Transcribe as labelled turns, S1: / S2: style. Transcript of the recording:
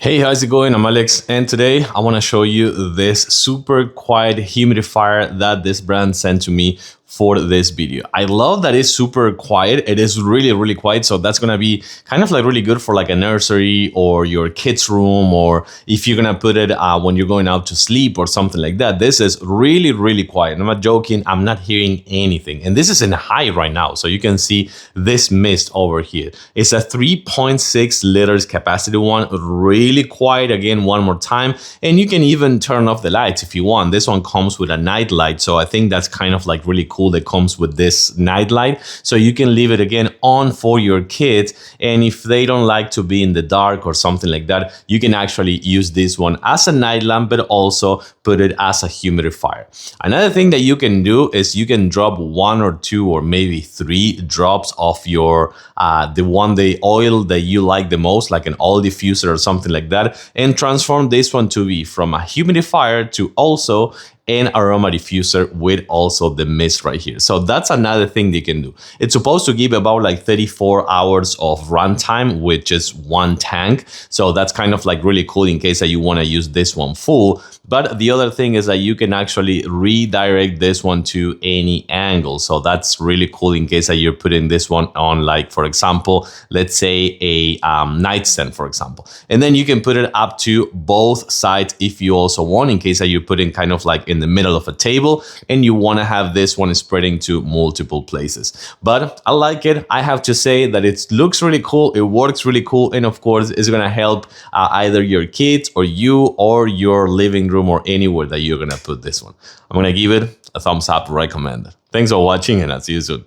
S1: Hey, how's it going? I'm Alex, and today I want to show you this super quiet humidifier that this brand sent to me for this video. I love that it's super quiet. It is really quiet, so that's gonna be kind of like really good for like a nursery or your kids' room, or if you're gonna put it when you're going out to sleep or something like that. This is really quiet. I'm not joking. I'm not hearing anything, and this is in high right now, so you can see this mist over here. It's a 3.6 liters capacity one, really quiet. Again, one more time, and you can even turn off the lights if you want. This one comes with a night light, so I think that's kind of like really cool that comes with this night light, so you can leave it again on for your kids, and if they don't like to be in the dark or something like that, you can actually use this one as a night lamp, but also put it as a humidifier. Another thing that you can do is you can drop 1 or 2 or maybe 3 drops of your the oil that you like the most, like an oil diffuser or something like that, and transform this one to be from a humidifier to also an aroma diffuser with also the mist right here. So that's another thing they can do. It's supposed to give about like 34 hours of runtime with just one tank. So that's kind of like really cool in case that you want to use this one full. But the other thing is that you can actually redirect this one to any angle. So that's really cool in case that you're putting this one on, like, for example, let's say a nightstand, for example. And then you can put it up to both sides if you also want, in case that you're putting kind of like in the middle of a table and you want to have this one spreading to multiple places. But I like it. I have to say that it looks really cool, it works really cool, and of course it's gonna help either your kids or you or your living room or anywhere that you're gonna put this one. I'm gonna give it a thumbs up, recommend it. Thanks for watching, and I'll see you soon.